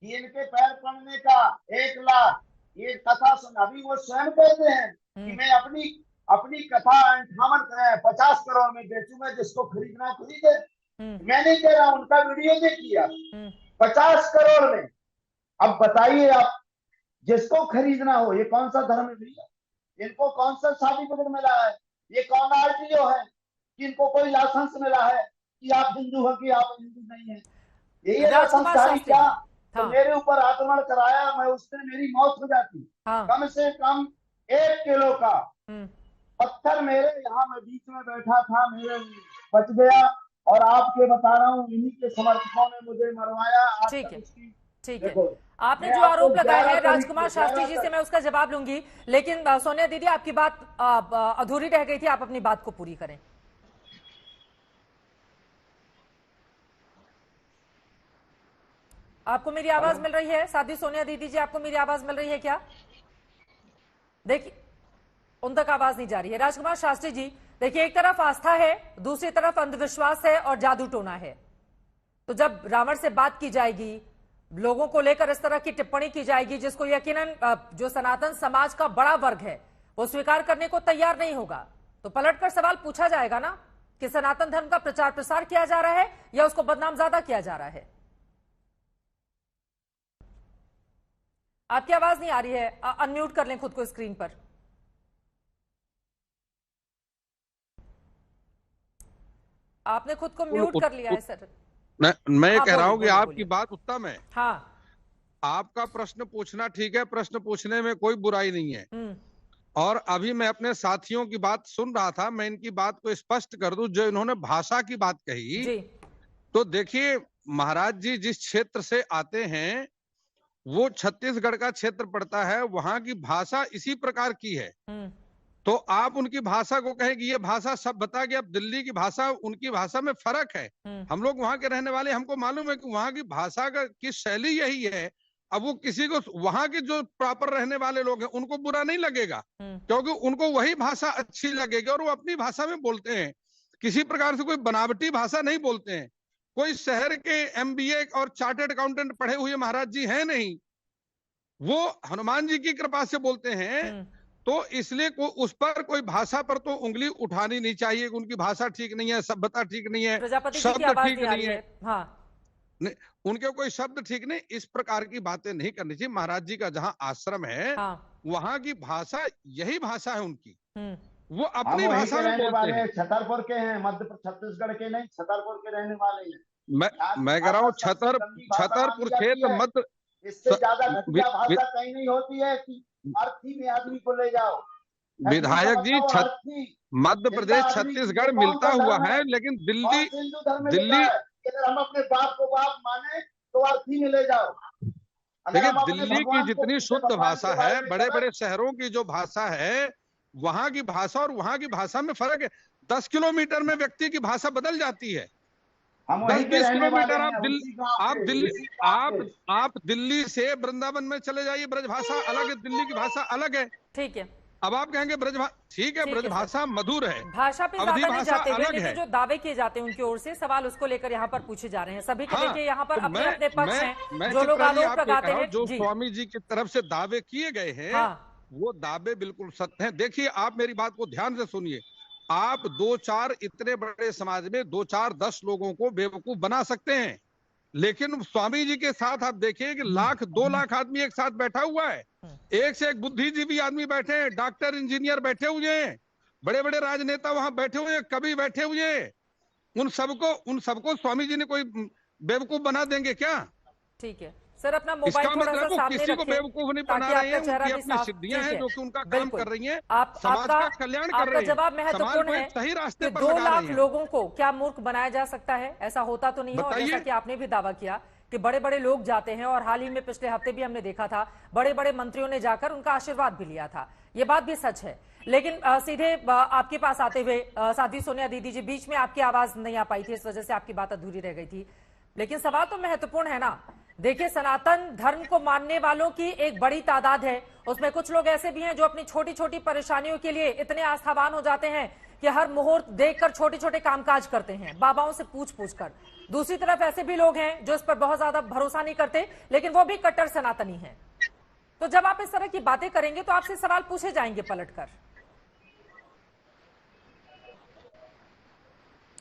Speaker 5: कि इनके पैर पड़ने का 1 लाख, ये कथा सुन। अभी वो स्वयं कहते हैं कि मैं अपनी कथा 50 करोड़ में बेचूंगा, जिसको खरीदना खरीदे। मैं नहीं कह रहा, उनका वीडियो देखिए, 50 करोड़ में। अब बताइए आप, जिसको खरीदना हो, ये कौन सा धर्म है भैया? इनको कौन सा सर्टिफिकेट मिला है? ये कौन आरटीओ है कि इनको कोई लाइसेंस मिला है कि आप हिंदू हो कि आप हिंदू नहीं है? यही संस्कारी क्या? तो मेरे ऊपर आक्रमण कराया, मैं उससे मेरी मौत हो जाती। कम से कम 1 किलो का पत्थर मेरे यहाँ, मैं बीच में बैठा था, मेरे बच गया। और आपके बता रहा हूँ, इन्हीं के समर्थकों ने मुझे मरवाया।
Speaker 1: ठीक है, आपने जो आरोप लगाए हैं राजकुमार शास्त्री जी से मैं उसका जवाब लूंगी, लेकिन सोनिया दीदी आपकी बात अधूरी रह गई थी, आप अपनी बात को पूरी करें। आपको मेरी आवाज मिल रही है? साथी सोनिया दीदी जी, आपको मेरी आवाज मिल रही है क्या? देखिए, उन तक आवाज नहीं जा रही है। राजकुमार शास्त्री जी, देखिए, एक तरफ आस्था है, दूसरी तरफ अंधविश्वास है और जादू टोना है। तो जब रावण से बात की जाएगी, लोगों को लेकर इस तरह की टिप्पणी की जाएगी, जिसको यकीनन जो सनातन समाज का बड़ा वर्ग है वो स्वीकार करने को तैयार नहीं होगा, तो पलटकर सवाल पूछा जाएगा ना कि सनातन धर्म का प्रचार प्रसार किया जा रहा है या उसको बदनाम ज्यादा किया जा रहा है। आपकी आवाज नहीं आ रही है, अनम्यूट कर लें खुद को स्क्रीन पर। आपने खुद को म्यूट कर लिया है सर।
Speaker 4: मैं कह रहा हूं कि आपकी बात उत्तम है।
Speaker 1: हाँ,
Speaker 4: आपका प्रश्न पूछना ठीक है, प्रश्न पूछने में कोई बुराई नहीं है। और अभी मैं अपने साथियों की बात सुन रहा था, मैं इनकी बात को स्पष्ट कर दूं। जो इन्होंने भाषा की बात कही
Speaker 1: जी।
Speaker 4: तो देखिए, महाराज जी जिस क्षेत्र से आते हैं वो छत्तीसगढ़ का क्षेत्र पड़ता है, वहां की भाषा इसी प्रकार की है। तो आप उनकी भाषा को कहें कि ये भाषा सब बता गया। अब दिल्ली की भाषा उनकी भाषा में फर्क है। हम लोग वहां के रहने वाले, हमको मालूम है कि वहां की भाषा की शैली यही है। अब वो किसी को, वहां के जो प्रॉपर रहने वाले लोग हैं उनको बुरा नहीं लगेगा, क्योंकि उनको वही भाषा अच्छी लगेगी और वो अपनी भाषा में बोलते हैं। किसी प्रकार से कोई बनावटी भाषा नहीं बोलते हैं। कोई शहर के एमबीए और चार्टर्ड अकाउंटेंट पढ़े हुए महाराज जी हैं नहीं, वो हनुमान जी की कृपा से बोलते हैं। तो इसलिए उस पर कोई भाषा पर तो उंगली उठानी नहीं चाहिए। उनकी भाषा ठीक नहीं है, सभ्यता ठीक नहीं है, शब्द ठीक नहीं है,
Speaker 1: हाँ
Speaker 4: नहीं, उनके कोई शब्द ठीक नहीं, इस प्रकार की बातें नहीं करनी चाहिए। महाराज जी का जहाँ आश्रम है,
Speaker 1: हाँ।
Speaker 4: वहां की भाषा यही भाषा है उनकी, वो
Speaker 5: हम
Speaker 4: अपनी
Speaker 5: वहीं
Speaker 4: भाषा
Speaker 5: के
Speaker 4: में
Speaker 5: रहने
Speaker 4: बोलते
Speaker 5: वाले
Speaker 4: हैं।
Speaker 5: हैं, छतरपुर के हैं, मध्य छत्तीसगढ़ के नहीं, छतरपुर के रहने वाले हैं।
Speaker 4: मैं कह रहा हूँ छतरपुर क्षेत्र मध्य,
Speaker 5: इससे ज्यादा घटिया भाषा कहीं नहीं होती है कि अर्थी में आदमी को ले जाओ।
Speaker 4: विधायक जी, मध्य प्रदेश छत्तीसगढ़ मिलता हुआ है, लेकिन दिल्ली
Speaker 5: हिंदू धर्म में लिखा है कि अगर हम अपने बाप को बाप माने तो अर्थी में ले जाओ।
Speaker 4: देखिए, दिल्ली की जितनी शुद्ध भाषा है, बड़े बड़े शहरों की जो भाषा है, वहां की भाषा और वहां की भाषा में फर्क है। 10 किलोमीटर में व्यक्ति की भाषा बदल जाती है। 10-20 किलोमीटर आप दिल्ली से वृंदावन में चले जाइए, ब्रजभाषा अलग है, दिल्ली की भाषा अलग है।
Speaker 1: ठीक है,
Speaker 4: अब आप कहेंगे ठीक है, ब्रजभाषा मधुर है,
Speaker 1: भाषा पे
Speaker 4: अवधी
Speaker 1: ज्यादा नहीं
Speaker 4: भाषा
Speaker 1: जाते हुए,
Speaker 4: अलग
Speaker 1: लेकिन
Speaker 4: है।
Speaker 1: जो दावे किए जाते हैं उनकी ओर से, सवाल उसको लेकर यहाँ पर पूछे जा रहे हैं। सभी के
Speaker 4: हाँ,
Speaker 1: देखिए यहाँ पर
Speaker 4: तो
Speaker 1: अपने अपने पक्ष हैं, जो लोग
Speaker 4: चित्रा जी
Speaker 1: आरोप
Speaker 4: आपको
Speaker 1: लगाते
Speaker 4: कहा,
Speaker 1: हैं।
Speaker 4: जो
Speaker 1: जी,
Speaker 4: स्वामी जी की तरफ से दावे किए गए हैं,
Speaker 1: हाँ,
Speaker 4: वो दावे बिल्कुल सत्य हैं। देखिए, आप मेरी बात को ध्यान से सुनिए। आप 2-4 इतने बड़े समाज में 2-4-10 लोगों को बेवकूफ बना सकते हैं, लेकिन स्वामी जी के साथ आप देखिए कि 1-2 लाख आदमी एक साथ बैठा हुआ है। एक से एक बुद्धिजीवी आदमी बैठे हैं, डॉक्टर इंजीनियर बैठे हुए हैं, बड़े बड़े राजनेता वहां बैठे हुए हैं, कवि बैठे हुए हैं। उन सबको स्वामी जी ने कोई बेवकूफ बना देंगे क्या?
Speaker 1: ठीक है सर, अपना मोबाइल
Speaker 4: इसका
Speaker 1: थोड़ा सा
Speaker 4: मतलब वो
Speaker 1: सामने
Speaker 4: किसी को
Speaker 1: रखें,
Speaker 4: बेवकूफ नहीं
Speaker 1: ताकि
Speaker 4: बना रहे हैं,
Speaker 1: आपका चेहरा
Speaker 4: उनकी
Speaker 1: भी
Speaker 4: अपनी
Speaker 1: साफ।
Speaker 4: सिद्धियां
Speaker 1: ठीक
Speaker 4: हैं
Speaker 1: है,
Speaker 4: जो कि उनका काम
Speaker 1: बिल्कुल।
Speaker 4: कर रही हैं,
Speaker 1: आपका
Speaker 4: समाज का कल्याण कर
Speaker 1: आपका
Speaker 4: रही हैं,
Speaker 1: जवाब
Speaker 4: समाज
Speaker 1: महत्वपूर्ण
Speaker 4: को
Speaker 1: है
Speaker 4: एक सही रास्ते
Speaker 1: कि
Speaker 4: पर
Speaker 1: 2
Speaker 4: लगा
Speaker 1: लाख
Speaker 4: रही हैं।
Speaker 1: लोगों को क्या मूर्ख बनाया जा सकता है? ऐसा होता तो नहीं है। और
Speaker 4: बताइए।
Speaker 1: जैसा कि आपने भी दावा किया कि बड़े बड़े लोग जाते हैं, और हाल ही में पिछले हफ्ते भी हमने देखा था, बड़े बड़े मंत्रियों ने जाकर उनका आशीर्वाद भी लिया था। ये बात भी सच है। लेकिन सीधे आपके पास आते हुए साध्वी सोनिया दीदी जी, बीच में आपकी आवाज नहीं आ पाई थी, इस वजह से आपकी बात अधूरी रह गई थी। लेकिन सवाल तो महत्वपूर्ण है ना। देखिए, सनातन धर्म को मानने वालों की एक बड़ी तादाद है, उसमें कुछ लोग ऐसे भी हैं जो अपनी छोटी छोटी परेशानियों के लिए इतने आस्थावान हो जाते हैं कि हर मुहूर्त देखकर छोटे छोटे कामकाज करते हैं, बाबाओं से पूछ कर। दूसरी तरफ ऐसे भी लोग हैं जो इस पर बहुत ज्यादा भरोसा नहीं करते, लेकिन वो भी कट्टर सनातनी हैं। तो जब आप इस तरह की बातें करेंगे तो आपसे सवाल पूछे जाएंगे पलटकर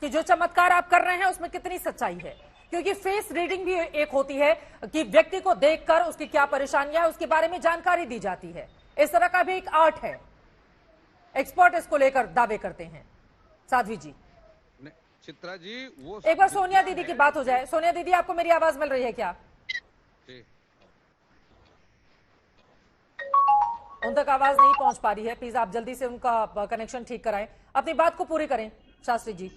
Speaker 1: कि जो चमत्कार आप कर रहे हैं उसमें कितनी सच्चाई है। क्योंकि फेस रीडिंग भी एक होती है कि व्यक्ति को देखकर उसकी क्या परेशानियां है उसके बारे में जानकारी दी जाती है। इस तरह का भी एक आर्ट है, एक्सपर्ट इसको लेकर दावे करते हैं। साध्वी जी,
Speaker 4: चित्रा जी, वो
Speaker 1: एक बार सोनिया दीदी की बात हो जाए। सोनिया दीदी, आपको मेरी आवाज मिल रही है क्या? उन तक आवाज नहीं पहुंच पा रही है, प्लीज आप जल्दी से उनका कनेक्शन ठीक कराएं, अपनी बात को पूरी करें। शास्त्री जी,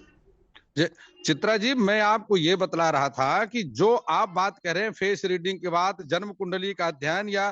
Speaker 4: चित्रा जी, मैं आपको ये बतला रहा था कि जो आप बात कर रहे हैं फेस रीडिंग के बाद जन्म कुंडली का अध्ययन या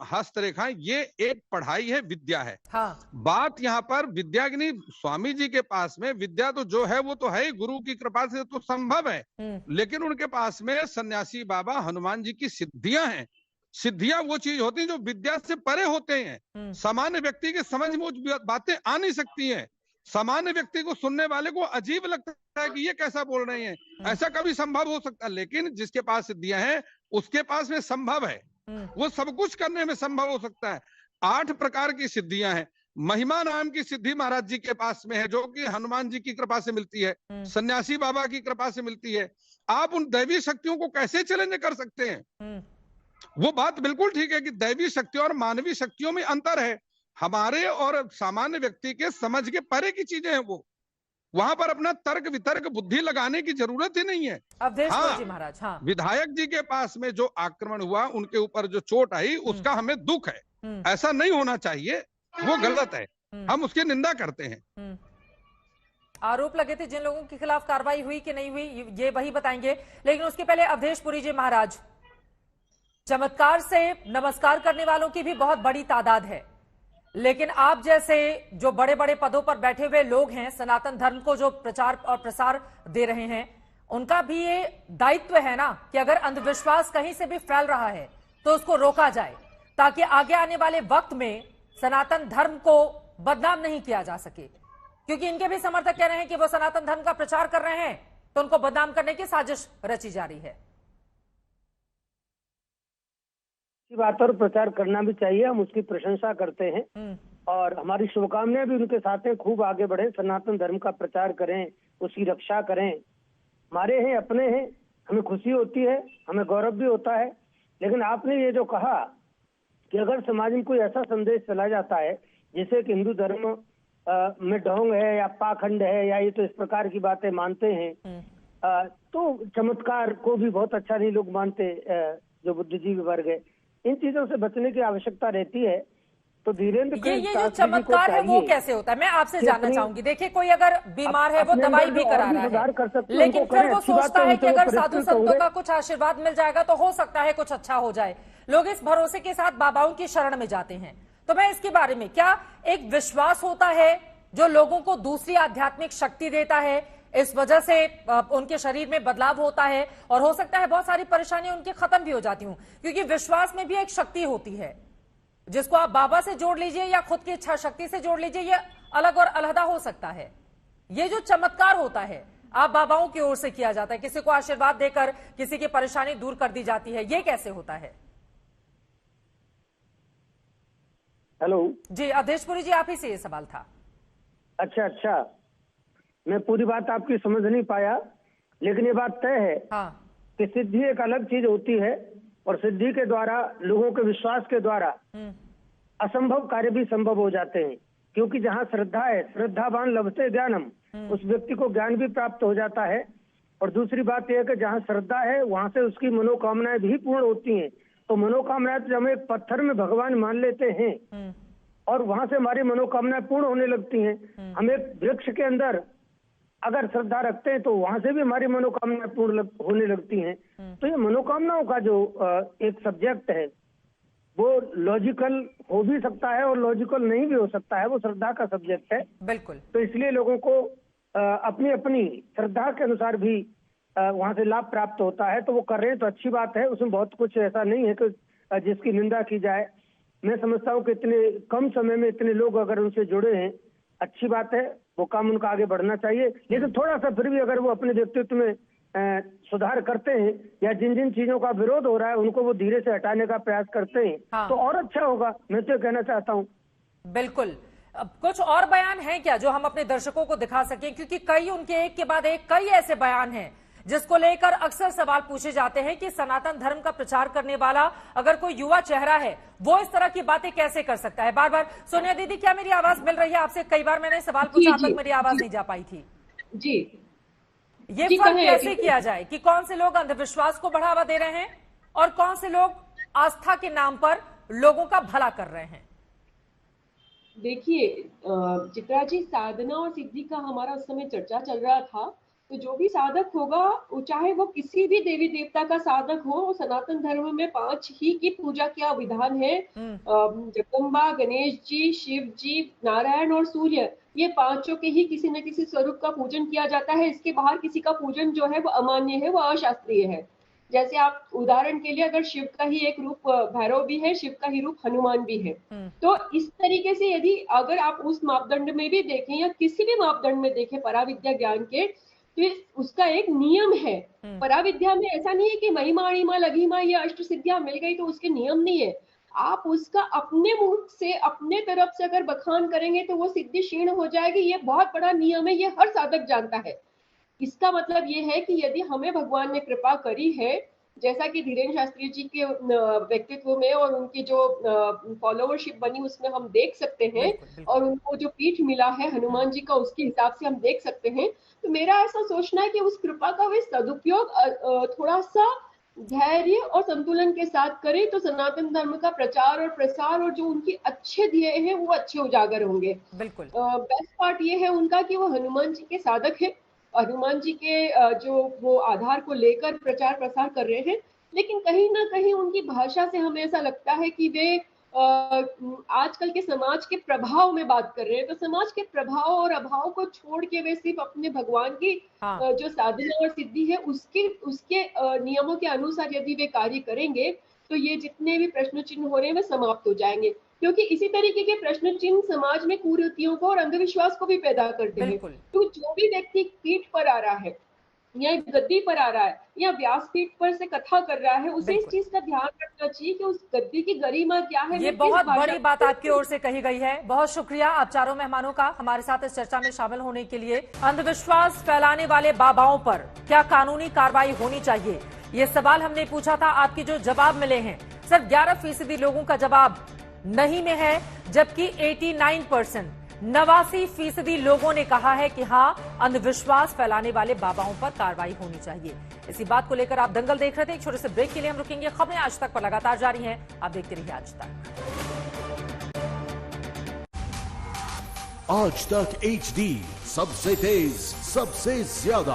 Speaker 4: हस्तरेखा, ये एक पढ़ाई है, विद्या है।
Speaker 1: हाँ।
Speaker 4: बात यहाँ पर विद्या की नहीं, स्वामी जी के पास में विद्या तो जो है वो तो है, गुरु की कृपा से तो संभव है, लेकिन उनके पास में सन्यासी बाबा हनुमान जी की सिद्धियां हैं। सिद्धियां वो चीज होती है जो विद्या से परे होते हैं। सामान्य व्यक्ति के समझ में वो बातें आ नहीं सकती हैं। सामान्य व्यक्ति को, सुनने वाले को अजीब लगता है कि ये कैसा बोल रहे हैं, ऐसा कभी संभव हो सकता है। लेकिन जिसके पास सिद्धियां हैं उसके पास में संभव है, वो सब कुछ करने में संभव हो सकता है। 8 प्रकार की सिद्धियां हैं। महिमा नाम की सिद्धि महाराज जी के पास में है, जो कि हनुमान जी की कृपा से मिलती है, सन्यासी बाबा की कृपा से मिलती है। आप उन दैवी शक्तियों को कैसे चैलेंज कर सकते हैं? वो बात बिल्कुल ठीक है कि दैवी शक्तियों और मानवीय शक्तियों में अंतर है। हमारे और सामान्य व्यक्ति के समझ के परे की चीजें हैं वो। वहां पर अपना तर्क वितर्क बुद्धि लगाने की जरूरत ही नहीं है।
Speaker 1: हाँ, जी महाराज, हाँ।
Speaker 4: विधायक जी के पास में जो आक्रमण हुआ, उनके ऊपर जो चोट आई, उसका हमें दुख है। ऐसा नहीं होना चाहिए, वो गलत है, हम उसकी निंदा करते हैं।
Speaker 1: आरोप लगे थे जिन लोगों के खिलाफ कार्रवाई हुई कि नहीं हुई, ये वही बताएंगे। लेकिन उसके पहले अवधेश पुरी जी महाराज, चमत्कार से नमस्कार करने वालों की भी बहुत बड़ी तादाद है, लेकिन आप जैसे जो बड़े बड़े पदों पर बैठे हुए लोग हैं, सनातन धर्म को जो प्रचार और प्रसार दे रहे हैं, उनका भी ये दायित्व है ना कि अगर अंधविश्वास कहीं से भी फैल रहा है तो उसको रोका जाए, ताकि आगे आने वाले वक्त में सनातन धर्म को बदनाम नहीं किया जा सके। क्योंकि इनके भी समर्थक कह रहे हैं कि वो सनातन धर्म का प्रचार कर रहे हैं, तो उनको बदनाम करने की साजिश रची जा रही है।
Speaker 6: बात और प्रचार करना भी चाहिए, हम उसकी प्रशंसा करते हैं और हमारी शुभकामनाएं भी उनके साथ हैं। खूब आगे बढ़े, सनातन धर्म का प्रचार करें, उसकी रक्षा करें। हमारे हैं, अपने हैं, हमें खुशी होती है, हमें गौरव भी होता है। लेकिन आपने ये जो कहा कि अगर समाज में कोई ऐसा संदेश चला जाता है जैसे कि हिंदू धर्म में ढोंग है या पाखंड है या ये तो इस प्रकार की बातें मानते हैं, तो चमत्कार को भी बहुत अच्छा नहीं लोग मानते, जो बुद्धिजीवी वर्ग है। इन चीजों से बचने की आवश्यकता रहती है। तो धीरेन्द्र
Speaker 1: ये जो चमत्कार है वो कैसे होता है, मैं आपसे जानना चाहूंगी। देखिए, कोई अगर बीमार है, वो दवाई भी करा रहा है, लेकिन फिर वो सोचता है कि अगर साधु संतों का कुछ आशीर्वाद मिल जाएगा तो हो सकता है कुछ अच्छा हो जाए। लोग इस भरोसे के साथ बाबाओं की शरण में जाते हैं। तो मैं इसके बारे में, क्या एक विश्वास होता है जो लोगों को दूसरी आध्यात्मिक शक्ति देता है, इस वजह से उनके शरीर में बदलाव होता है और हो सकता है बहुत सारी परेशानियां उनकी खत्म भी हो जाती हूं? क्योंकि विश्वास में भी एक शक्ति होती है, जिसको आप बाबा से जोड़ लीजिए या खुद की इच्छा शक्ति से जोड़ लीजिए, ये अलग और अलहदा हो सकता है। ये जो चमत्कार होता है, आप बाबाओं की ओर से किया जाता है, किसी को आशीर्वाद देकर किसी की परेशानी दूर कर दी जाती है, ये कैसे होता है?
Speaker 6: हेलो
Speaker 1: जी, अवधेशपुरी जी, आप ही से ये सवाल था।
Speaker 6: अच्छा, मैं पूरी बात आपकी समझ नहीं पाया, लेकिन ये बात तय है कि सिद्धि एक अलग चीज होती है और सिद्धि के द्वारा, लोगों के विश्वास के द्वारा असंभव कार्य भी संभव हो जाते हैं। क्योंकि जहाँ श्रद्धा है, श्रद्धावान लभते ज्ञानम, उस व्यक्ति को ज्ञान भी प्राप्त हो जाता है। और दूसरी बात यह है कि जहाँ श्रद्धा है वहां से उसकी मनोकामनाएं भी पूर्ण होती हैं। तो मनोकामनाएं जब हम एक पत्थर में भगवान मान लेते हैं और वहां से हमारी मनोकामनाएं पूर्ण होने लगती हैं। हम एक वृक्ष के अंदर अगर श्रद्धा रखते हैं तो वहां से भी हमारी मनोकामनाएं पूर्ण होने लगती हैं। तो ये मनोकामनाओं का जो एक सब्जेक्ट है वो लॉजिकल हो भी सकता है और लॉजिकल नहीं भी हो सकता है, वो श्रद्धा का सब्जेक्ट है।
Speaker 1: बिल्कुल।
Speaker 6: तो इसलिए लोगों को अपनी अपनी श्रद्धा के अनुसार भी वहां से लाभ प्राप्त होता है। तो वो कर रहे हैं तो अच्छी बात है, उसमें बहुत कुछ ऐसा नहीं है कि जिसकी निंदा की जाए। मैं समझता हूँ कि इतने कम समय में इतने लोग अगर उनसे जुड़े हैं, अच्छी बात है, वो काम उनका आगे बढ़ना चाहिए। लेकिन थोड़ा सा फिर भी अगर वो अपने व्यक्तित्व में सुधार करते हैं या जिन जिन चीजों का विरोध हो रहा है उनको वो धीरे से हटाने का प्रयास करते हैं तो और अच्छा होगा, मैं तो कहना चाहता हूँ।
Speaker 1: बिल्कुल। अब कुछ और बयान हैं क्या जो हम अपने दर्शकों को दिखा सकें, क्योंकि कई उनके एक के बाद एक कई ऐसे बयान हैं जिसको लेकर अक्सर सवाल पूछे जाते हैं कि सनातन धर्म का प्रचार करने वाला अगर कोई युवा चेहरा है वो इस तरह की बातें कैसे कर सकता है। बार बार सोनिया दीदी, क्या मेरी आवाज मिल रही है आपसे? कई बार मैंने सवाल पूछा, अब तक मेरी आवाज नहीं जा पाई थी।
Speaker 7: जी,
Speaker 1: ये फर्क कैसे किया जाए कि कौन से लोग अंधविश्वास को बढ़ावा दे रहे हैं और कौन से लोग आस्था के नाम पर लोगों का भला कर रहे हैं?
Speaker 7: देखिए चित्रा जी, साधना और सिद्धि का हमारा उस समय चर्चा चल रहा था। तो जो भी साधक होगा, चाहे वो किसी भी देवी देवता का साधक हो, सनातन धर्म में 5 ही की पूजा का विधान है। जगदम्बा, गणेश जी, शिव जी, नारायण और सूर्य, ये 5 के ही किसी न किसी स्वरूप का पूजन किया जाता है। इसके बाहर किसी का पूजन जो है वो अमान्य है, वो अशास्त्रीय है। जैसे आप उदाहरण के लिए, अगर शिव का ही एक रूप भैरव भी है, शिव का ही रूप हनुमान भी है। तो इस तरीके से यदि अगर आप उस मापदंड में भी देखें या किसी भी मापदंड में देखें पराविद्या ज्ञान के, तो उसका एक नियम है। पराविद्या में ऐसा नहीं है कि महिमा अणिमा लघिमा या अष्ट सिद्धियां मिल गई तो उसके नियम नहीं है। आप उसका अपने मुख से, अपने तरफ से अगर बखान करेंगे तो वो सिद्धि क्षीण हो जाएगी। ये बहुत बड़ा नियम है, ये हर साधक जानता है। इसका मतलब ये है कि यदि हमें भगवान ने कृपा करी है, जैसा कि धीरेन्द्र शास्त्री जी के व्यक्तित्व में और उनकी जो फॉलोवरशिप बनी उसमें हम देख सकते हैं, और उनको जो पीठ मिला है हनुमान जी का, उसके हिसाब से हम देख सकते हैं। तो मेरा ऐसा सोचना है कि उस कृपा का वे सदुपयोग थोड़ा सा धैर्य और संतुलन के साथ करें तो सनातन धर्म का प्रचार और प्रसार और जो उनकी अच्छे ध्येय हैं वो अच्छे उजागर होंगे।
Speaker 1: बिल्कुल।
Speaker 7: बेस्ट पार्ट ये है उनका कि वो हनुमान जी के साधक है, हनुमान जी के जो वो आधार को लेकर प्रचार प्रसार कर रहे हैं। लेकिन कहीं ना कहीं उनकी भाषा से हमें ऐसा लगता है कि वे आजकल के समाज के प्रभाव में बात कर रहे हैं। तो समाज के प्रभाव और अभाव को छोड़ के वे सिर्फ अपने भगवान की जो साधना और सिद्धि है उसके नियमों के अनुसार यदि वे कार्य करेंगे तो ये जितने भी प्रश्न चिन्ह हो रहे हैं वे समाप्त हो जाएंगे, क्योंकि इसी तरीके के प्रश्न चिन्ह समाज में कुरीतियों को और अंधविश्वास को भी पैदा करते हैं।
Speaker 1: बिल्कुल।
Speaker 7: क्योंकि जो भी व्यक्ति पीठ पर आ रहा है या गद्दी पर आ रहा है या व्यासपीठ पर से कथा कर रहा है, उसे इस
Speaker 1: बिल्कुल।
Speaker 7: चीज का ध्यान रखना चाहिए कि उस गद्दी की गरिमा क्या है।
Speaker 1: ये
Speaker 7: मैं किस
Speaker 1: बहुत
Speaker 7: भाषा
Speaker 1: बड़ी बात आपकी ओर से कही गई है। बहुत शुक्रिया आप चारों मेहमानों का हमारे साथ इस चर्चा में शामिल होने के लिए। अंधविश्वास फैलाने वाले बाबाओं पर क्या कानूनी कार्रवाई होनी चाहिए, ये सवाल हमने पूछा था। आपके जो जवाब मिले हैं, सिर्फ 11% लोगों का जवाब नहीं में है, जबकि 89% लोगों ने कहा है कि हां, अंधविश्वास फैलाने वाले बाबाओं पर कार्रवाई होनी चाहिए। इसी बात को लेकर आप दंगल देख रहे थे। एक छोटे से ब्रेक के लिए हम रुकेंगे। खबरें आज तक पर लगातार जारी हैं, आप देखते रहिए आज तक।
Speaker 8: आज तक HD, सबसे तेज सबसे ज्यादा।